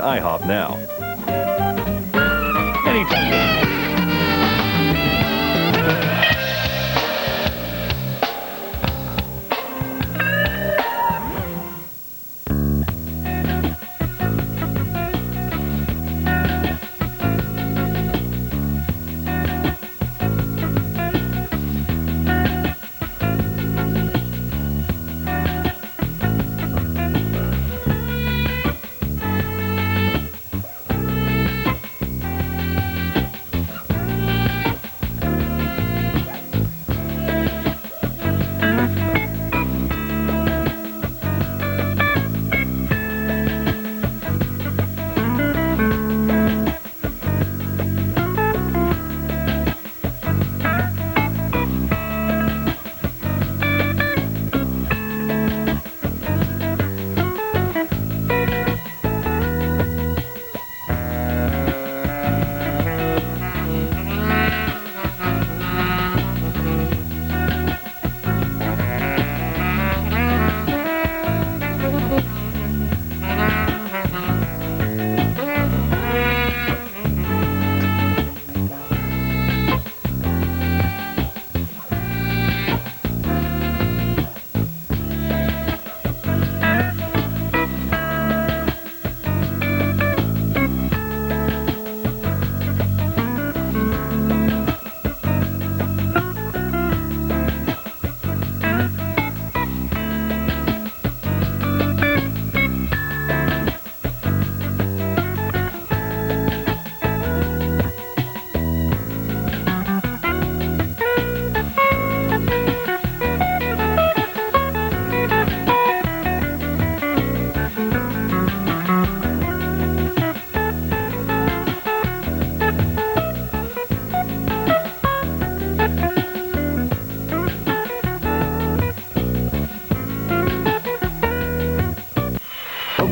IHOP now.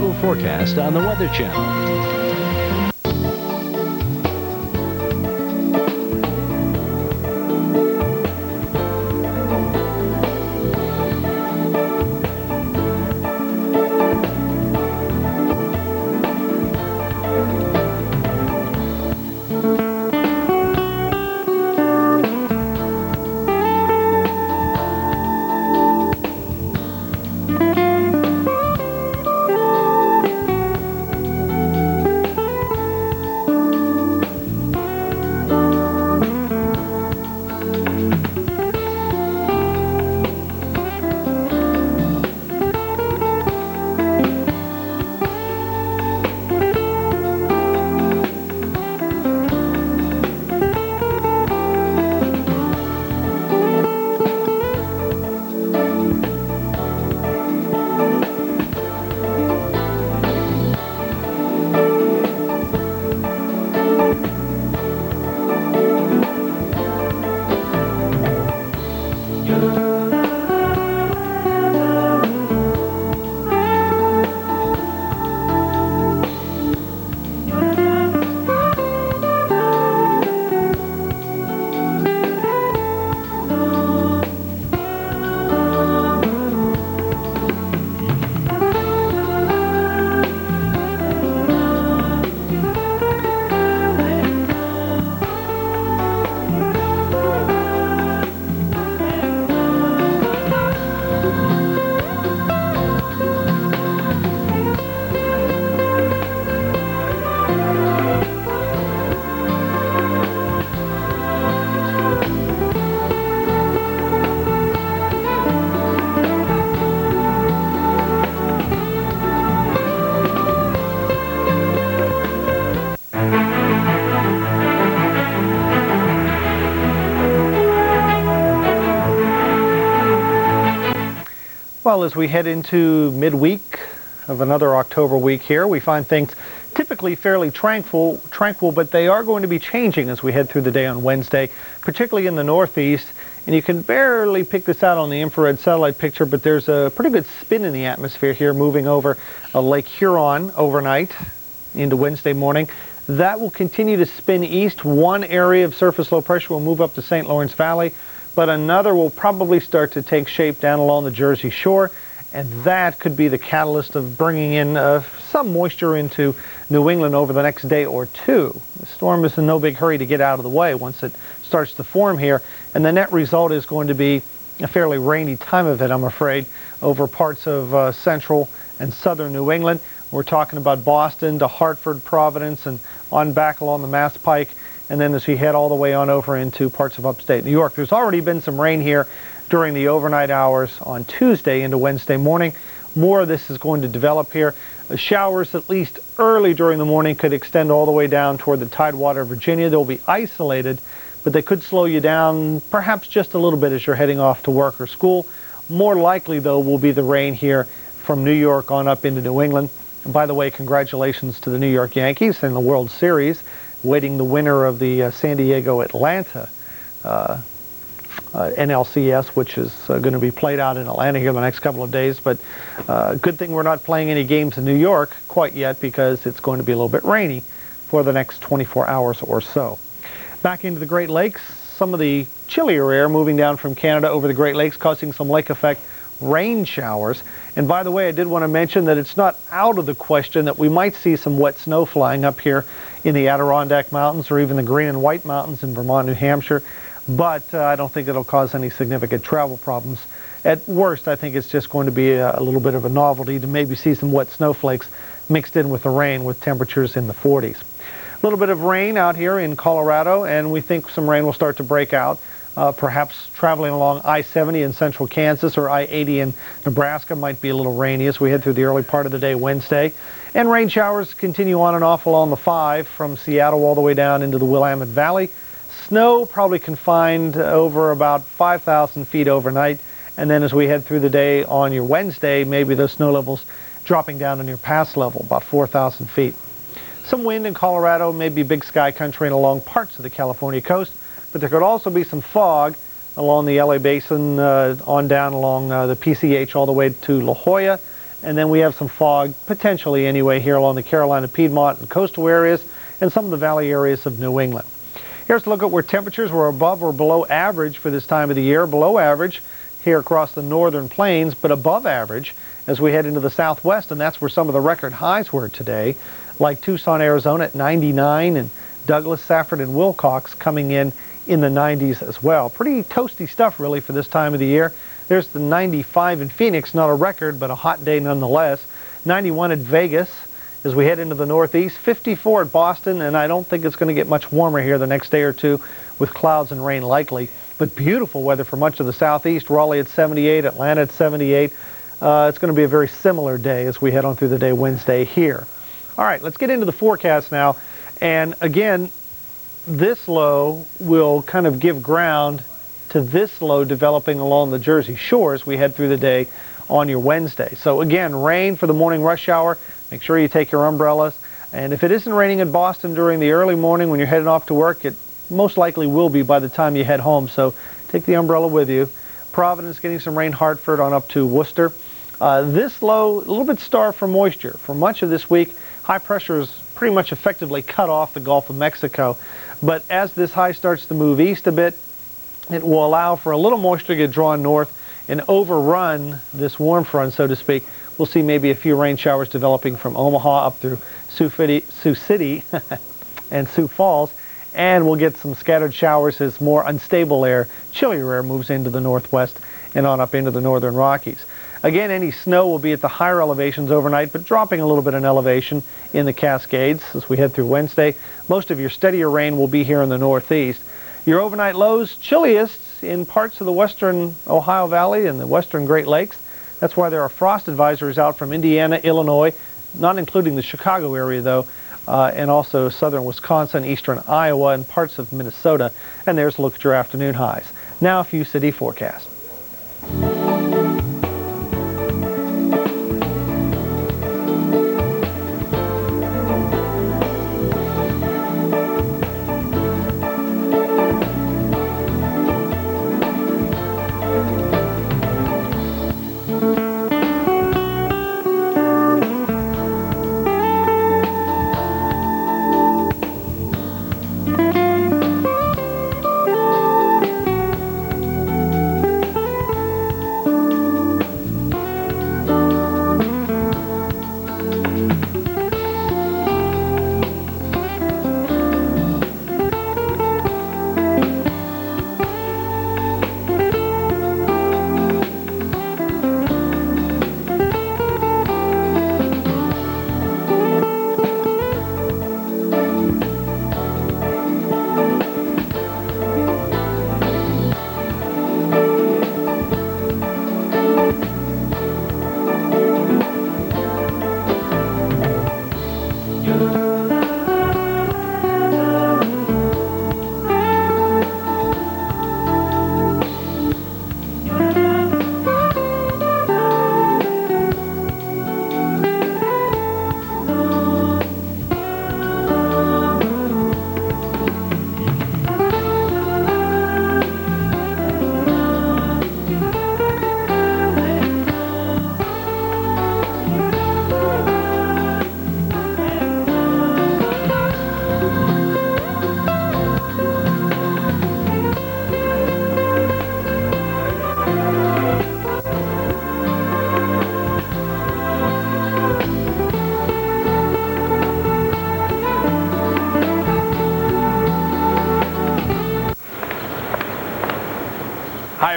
Local forecast on the Weather Channel. Well, as we head into midweek of another October week here, we find things typically fairly tranquil, but they are going to be changing as we head through the day on Wednesday, particularly in the northeast. And you can barely pick this out on the infrared satellite picture, but there's a pretty good spin in the atmosphere here moving over Lake Huron overnight into Wednesday morning. That will continue to spin east. One area of surface low pressure will move up to St. Lawrence Valley, but another will probably start to take shape down along the Jersey Shore and that could be the catalyst of bringing in some moisture into New England over the next day or two. The storm is in no big hurry to get out of the way once it starts to form here, and the net result is going to be a fairly rainy time of it, I'm afraid, over parts of central and southern New England. We're talking about Boston to Hartford, Providence, and on back along the Mass Pike, and then as we head all the way on over into parts of upstate New York. There's already been some rain here during the overnight hours on Tuesday into Wednesday morning. More of this is going to develop here. The showers, at least early during the morning, could extend all the way down toward the Tidewater of Virginia. They'll be isolated, but they could slow you down perhaps just a little bit as you're heading off to work or school. More likely, though, will be the rain here from New York on up into New England. And by the way, congratulations to the New York Yankees in the World Series, waiting the winner of the San Diego-Atlanta NLCS, which is going to be played out in Atlanta here the next couple of days. But good thing we're not playing any games in New York quite yet, because it's going to be a little bit rainy for the next 24 hours or so. Back into the Great Lakes, some of the chillier air moving down from Canada over the Great Lakes, causing some lake effect rain showers. And by the way, I did want to mention that it's not out of the question that we might see some wet snow flying up here in the Adirondack Mountains or even the Green and White Mountains in Vermont, New Hampshire. But I don't think it'll cause any significant travel problems. At worst, I think it's just going to be a little bit of a novelty to maybe see some wet snowflakes mixed in with the rain, with temperatures in the 40s. A little bit of rain out here in Colorado, and we think some rain will start to break out. Perhaps traveling along I-70 in central Kansas or I-80 in Nebraska might be a little rainy as we head through the early part of the day Wednesday. And rain showers continue on and off along the 5 from Seattle all the way down into the Willamette Valley. Snow probably confined over about 5,000 feet overnight. And then as we head through the day on your Wednesday, maybe those snow levels dropping down to near pass level, about 4,000 feet. Some wind in Colorado, maybe big sky country and along parts of the California coast. But there could also be some fog along the LA Basin, on down along the PCH all the way to La Jolla. And then we have some fog, potentially anyway, here along the Carolina, Piedmont, and coastal areas, and some of the valley areas of New England. Here's a look at where temperatures were above or below average for this time of the year. Below average here across the northern plains, but above average as we head into the southwest, and that's where some of the record highs were today, like Tucson, Arizona at 99, and Douglas, Safford, and Wilcox coming in the 90s as well. Pretty toasty stuff really for this time of the year. There's the 95 in Phoenix, not a record, but a hot day nonetheless. 91 at Vegas as we head into the northeast. 54 at Boston, and I don't think it's going to get much warmer here the next day or two with clouds and rain likely. But beautiful weather for much of the southeast. Raleigh at 78, Atlanta at 78. It's going to be a very similar day as we head on through the day Wednesday here. All right, let's get into the forecast now. And again, this low will kind of give ground to this low developing along the Jersey Shore as we head through the day on your Wednesday. So again, rain for the morning rush hour. Make sure you take your umbrellas. And if it isn't raining in Boston during the early morning when you're heading off to work, it most likely will be by the time you head home. So take the umbrella with you. Providence getting some rain, Hartford on up to Worcester. This low, a little bit starved for moisture. For much of this week, high pressure is pretty much effectively cut off the Gulf of Mexico. But as this high starts to move east a bit, it will allow for a little moisture to get drawn north and overrun this warm front, so to speak. We'll see maybe a few rain showers developing from Omaha up through Sioux City and Sioux Falls. And we'll get some scattered showers as more unstable air, chillier air, moves into the northwest and on up into the northern Rockies. Again, any snow will be at the higher elevations overnight, but dropping a little bit in elevation in the Cascades as we head through Wednesday. Most of your steadier rain will be here in the northeast. Your overnight lows, chilliest in parts of the western Ohio Valley and the western Great Lakes. That's why there are frost advisories out from Indiana, Illinois, not including the Chicago area though, and also southern Wisconsin, eastern Iowa, and parts of Minnesota. And there's a look at your afternoon highs. Now a few city forecasts.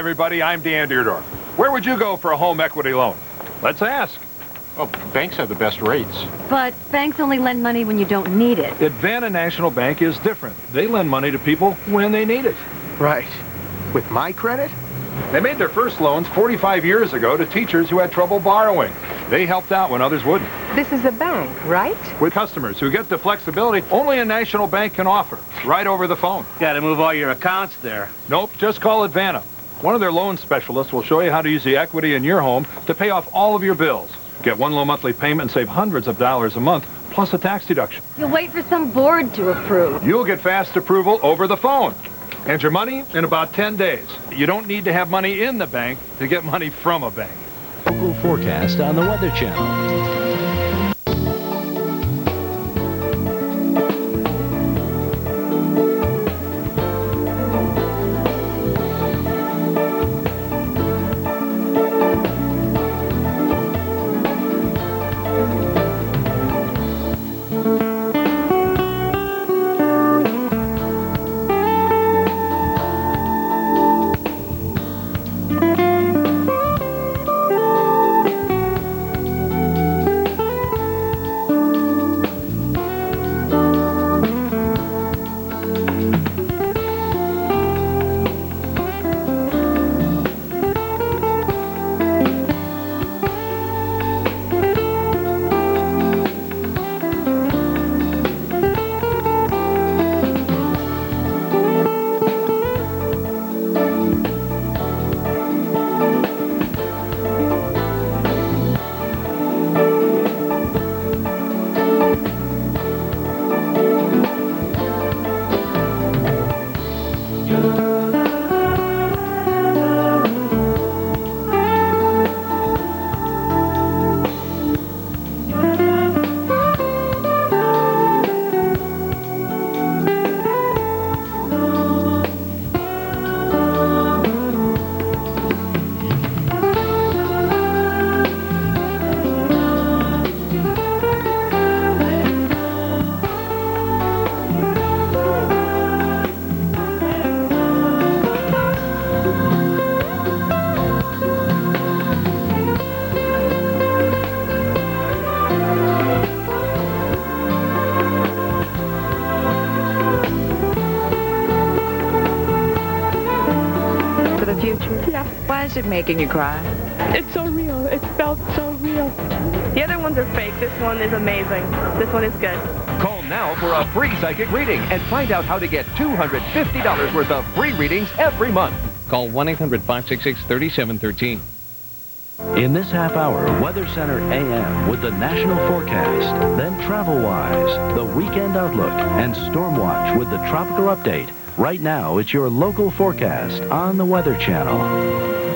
everybody. I'm Dan Deerdorf. Where would you go for a home equity loan? Let's ask. Well, banks have the best rates. But banks only lend money when you don't need it. Advanta National Bank is different. They lend money to people when they need it. Right. With my credit? They made their first loans 45 years ago to teachers who had trouble borrowing. They helped out when others wouldn't. This is a bank, right? With customers who get the flexibility only a national bank can offer, right over the phone. Got to move all your accounts there. Nope, just call Advanta. One of their loan specialists will show you how to use the equity in your home to pay off all of your bills. Get one low monthly payment and save hundreds of dollars a month, plus a tax deduction. You'll wait for some board to approve. You'll get fast approval over the phone. And your money in about 10 days. You don't need to have money in the bank to get money from a bank. Local forecast on the Weather Channel. Why is it making you cry? It's so real. It felt so real. The other ones are fake. This one is amazing. This one is good. Call now for a free psychic reading and find out how to get $250 worth of free readings every month. Call 1-800-566-3713. In this half hour, Weather Center AM with the national forecast, then TravelWise, the weekend outlook, and Stormwatch with the tropical update. Right now, it's your local forecast on the Weather Channel.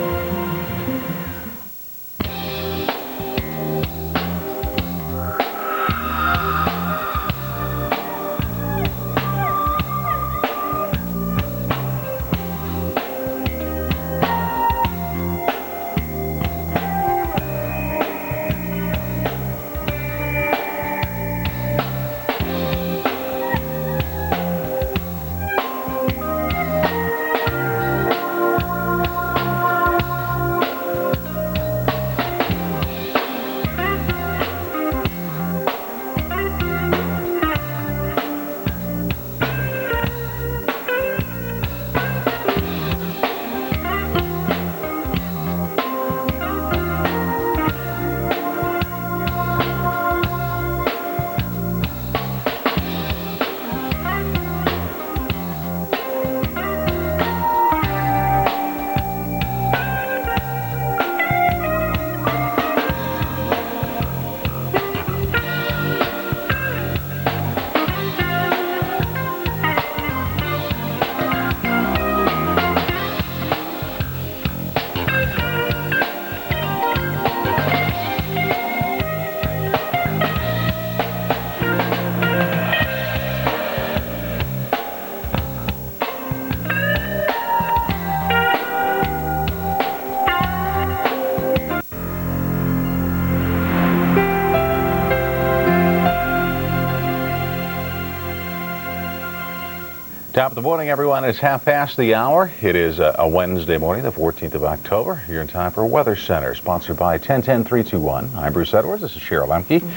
Top of the morning, everyone. It's half past the hour. It is a Wednesday morning, the 14th of October. You're in time for Weather Center, sponsored by 10-10-321. I'm Bruce Edwards. This is Cheryl Lemke.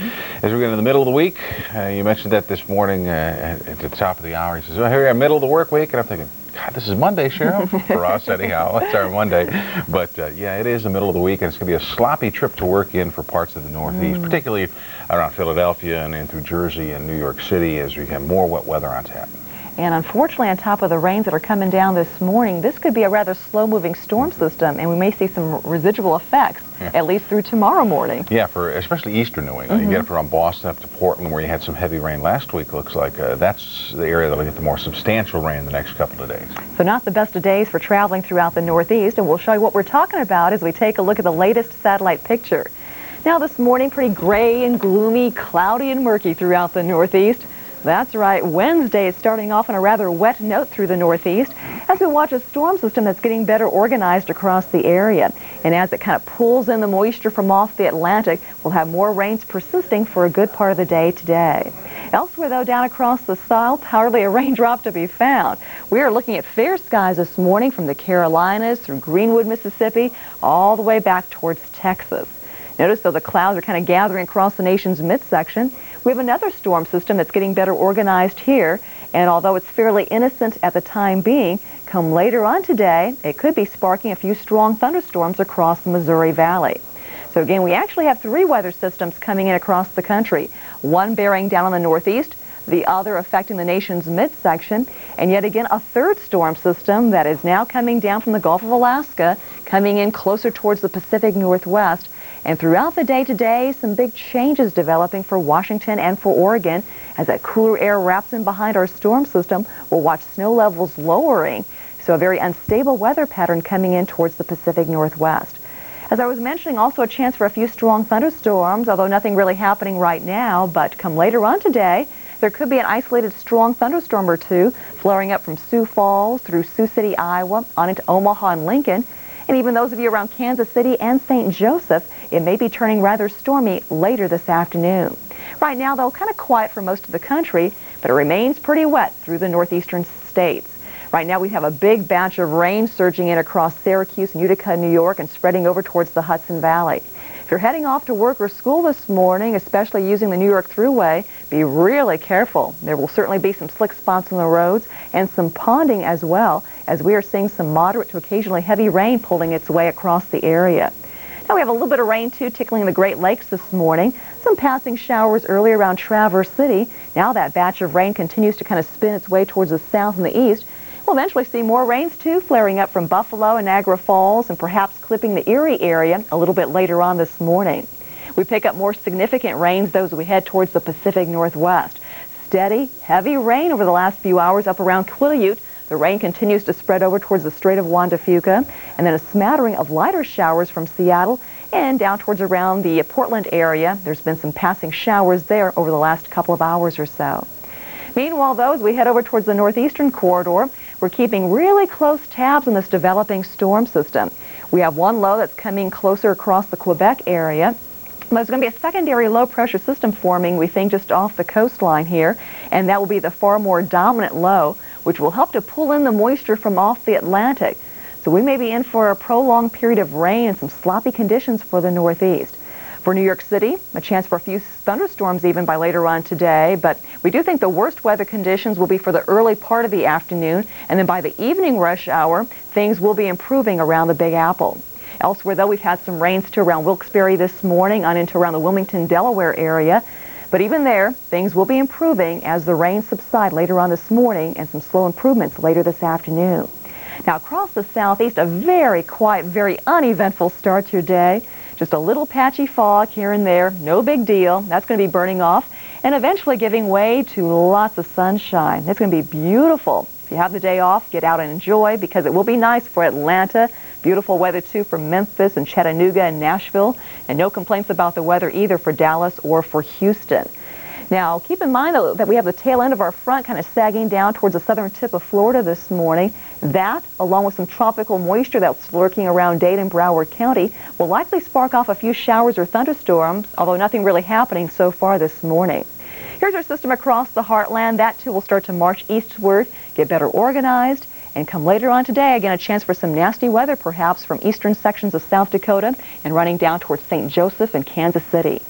As we get in the middle of the week, you mentioned that this morning at the top of the hour. He says, oh, here we are, middle of the work week. And I'm thinking, God, this is Monday, Cheryl. For us, anyhow. It's our Monday. But, yeah, it is the middle of the week, and it's going to be a sloppy trip to work in for parts of the Northeast, particularly around Philadelphia and in through Jersey and New York City as we have more wet weather on tap. And unfortunately, on top of the rains that are coming down this morning, this could be a rather slow-moving storm system, and we may see some residual effects, at least through tomorrow morning. Yeah, for especially eastern New England. You get up around Boston, up to Portland, where you had some heavy rain last week. Looks like that's the area that'll get the more substantial rain the next couple of days. So not the best of days for traveling throughout the Northeast, and we'll show you what we're talking about as we take a look at the latest satellite picture. Now this morning, pretty gray and gloomy, cloudy and murky throughout the Northeast. That's right, Wednesday is starting off on a rather wet note through the Northeast as we watch a storm system that's getting better organized across the area. And as it kind of pulls in the moisture from off the Atlantic, we'll have more rains persisting for a good part of the day today. Elsewhere, though, down across the South, hardly a raindrop to be found. We are looking at fair skies this morning from the Carolinas through Greenwood, Mississippi, all the way back towards Texas. Notice, though, the clouds are kind of gathering across the nation's midsection. We have another storm system that's getting better organized here, and although it's fairly innocent at the time being, come later on today, it could be sparking a few strong thunderstorms across the Missouri Valley. So again, we actually have three weather systems coming in across the country, one bearing down on the Northeast, the other affecting the nation's midsection, and yet again a third storm system that is now coming down from the Gulf of Alaska, coming in closer towards the Pacific Northwest. And throughout the day today, some big changes developing for Washington and for Oregon. As that cooler air wraps in behind our storm system, we'll watch snow levels lowering. So a very unstable weather pattern coming in towards the Pacific Northwest. As I was mentioning, also a chance for a few strong thunderstorms, although nothing really happening right now. But come later on today, there could be an isolated strong thunderstorm or two flaring up from Sioux Falls through Sioux City, Iowa, on into Omaha and Lincoln. And even those of you around Kansas City and St. Joseph, it may be turning rather stormy later this afternoon. Right now, though, kind of quiet for most of the country, but it remains pretty wet through the northeastern states. Right now, we have a big batch of rain surging in across Syracuse and Utica, New York, and spreading over towards the Hudson Valley. If you're heading off to work or school this morning, especially using the New York Thruway, be really careful. There will certainly be some slick spots on the roads and some ponding as well, as we are seeing some moderate to occasionally heavy rain pulling its way across the area. Now we have a little bit of rain, too, tickling the Great Lakes this morning. Some passing showers early around Traverse City. Now that batch of rain continues to kind of spin its way towards the south and the east. We'll eventually see more rains, too, flaring up from Buffalo and Niagara Falls and perhaps clipping the Erie area a little bit later on this morning. We pick up more significant rains, though, as we head towards the Pacific Northwest. Steady, heavy rain over the last few hours up around Quileute. The rain continues to spread over towards the Strait of Juan de Fuca, and then a smattering of lighter showers from Seattle and down towards around the Portland area. There's been some passing showers there over the last couple of hours or so. Meanwhile, though, as we head over towards the northeastern corridor, we're keeping really close tabs on this developing storm system. We have one low that's coming closer across the Quebec area. There's going to be a secondary low-pressure system forming, we think, just off the coastline here, and that will be the far more dominant low, which will help to pull in the moisture from off the Atlantic. So we may be in for a prolonged period of rain and some sloppy conditions for the Northeast. For New York City, a chance for a few thunderstorms even by later on today, but we do think the worst weather conditions will be for the early part of the afternoon, and then by the evening rush hour, things will be improving around the Big Apple. Elsewhere, though, we've had some rains too around Wilkes-Barre this morning on into around the Wilmington, Delaware area. But even there, things will be improving as the rains subside later on this morning and some slow improvements later this afternoon. Now, across the southeast, a very quiet, very uneventful start to your day. Just a little patchy fog here and there, no big deal. That's going to be burning off and eventually giving way to lots of sunshine. It's going to be beautiful. If you have the day off, get out and enjoy, because it will be nice for Atlanta. Beautiful weather, too, for Memphis and Chattanooga and Nashville. And no complaints about the weather either for Dallas or for Houston. Now, keep in mind, though, that we have the tail end of our front kind of sagging down towards the southern tip of Florida this morning. That, along with some tropical moisture that's lurking around Dade and Broward County, will likely spark off a few showers or thunderstorms, although nothing really happening so far this morning. Here's our system across the heartland. That too will start to march eastward, get better organized, and come later on today, again, a chance for some nasty weather perhaps from eastern sections of South Dakota and running down towards St. Joseph and Kansas City.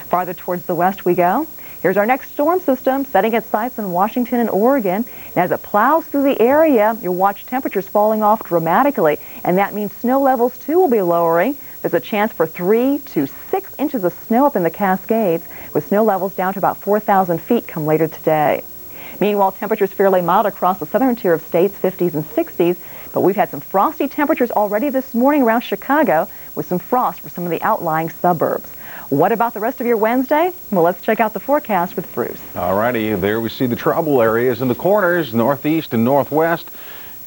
Farther towards the west we go. Here's our next storm system setting its sights in Washington and Oregon. And as it plows through the area, you'll watch temperatures falling off dramatically. And that means snow levels, too, will be lowering. There's a chance for 3 to 6 inches of snow up in the Cascades, with snow levels down to about 4,000 feet come later today. Meanwhile, temperatures fairly mild across the southern tier of states, 50s and 60s. But we've had some frosty temperatures already this morning around Chicago, with some frost for some of the outlying suburbs. What about the rest of your Wednesday? Well, let's check out the forecast with Bruce. All righty, there we see the trouble areas in the corners, northeast and northwest.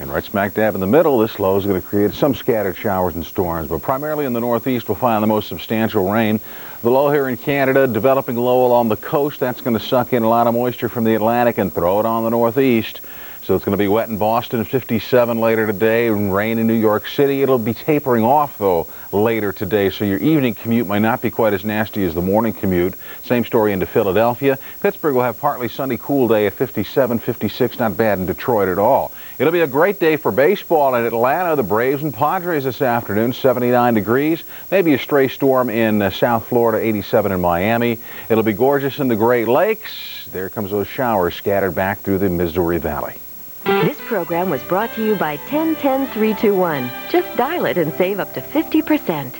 And right smack dab in the middle, this low is going to create some scattered showers and storms. But primarily in the northeast, we'll find the most substantial rain. The low here in Canada, developing low along the coast, that's going to suck in a lot of moisture from the Atlantic and throw it on the northeast. So it's going to be wet in Boston, 57 later today, and rain in New York City. It'll be tapering off, though, later today, so your evening commute might not be quite as nasty as the morning commute. Same story into Philadelphia. Pittsburgh will have partly sunny, cool day at 57, 56, not bad in Detroit at all. It'll be a great day for baseball in Atlanta. The Braves and Padres this afternoon, 79 degrees. Maybe a stray storm in South Florida, 87 in Miami. It'll be gorgeous in the Great Lakes. There comes those showers scattered back through the Missouri Valley. This program was brought to you by 10-10-321. Just dial it and save up to 50%.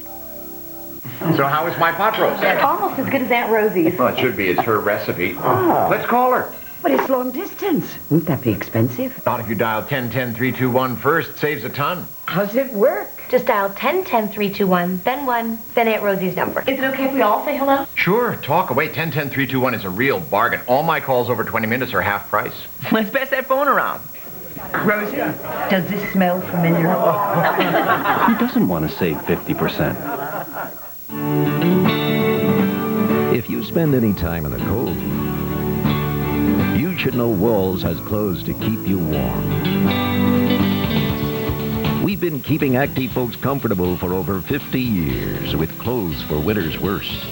So how is my pot roast? Almost as good as Aunt Rosie's. Well, it should be. It's her recipe. Let's call her. But it's long distance. Wouldn't that be expensive? Not if you dial 10-10-321 first. Saves a ton. How's it work? Just dial 10-10-321, then 1, then Aunt Rosie's number. Is it okay if we all say hello? Sure. Talk away. 10-10-321 is a real bargain. All my calls over 20 minutes are half price. Let's pass that phone around. Rosie, does this smell familiar? Who doesn't want to save 50%? If you spend any time in the cold, you should know Walls has clothes to keep you warm. We've been keeping active folks comfortable for over 50 years with clothes for winter's worst.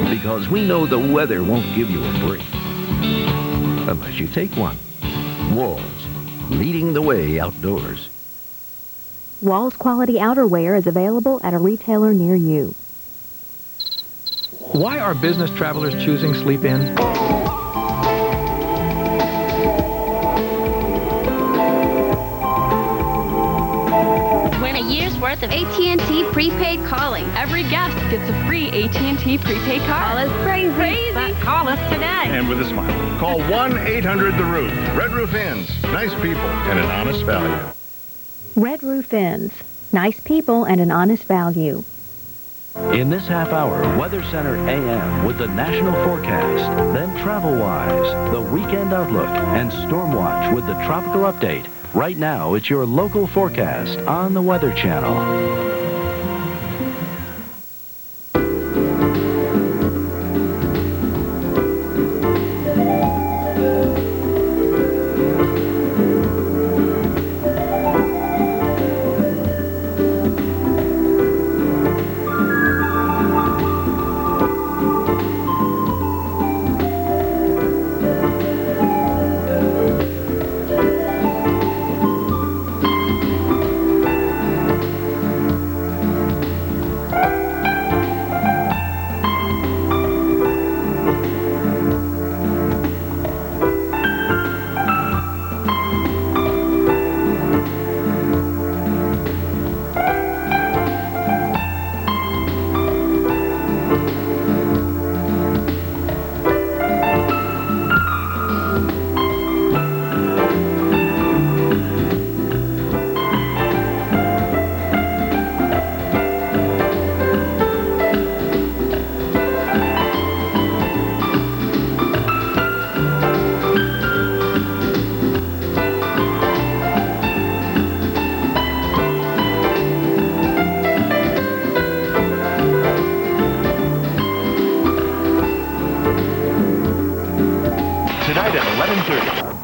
Because we know the weather won't give you a break unless you take one. Walls, leading the way outdoors. Walls quality outerwear is available at a retailer near you. Why are business travelers choosing Sleep Inn? Worth of AT&T prepaid calling. Every guest gets a free AT&T prepaid card. Call us crazy. But call us today. And with a smile. Call 1-800-THE-ROOF. Red Roof Inns. Nice people and an honest value. Red Roof Inns. Nice people and an honest value. In this half hour, Weather Center AM with the national forecast, then TravelWise, the weekend outlook, and Stormwatch with the tropical update. Right now, it's your local forecast on the Weather Channel.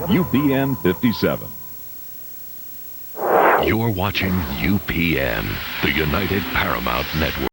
UPN 57. You're watching UPN, the United Paramount Network.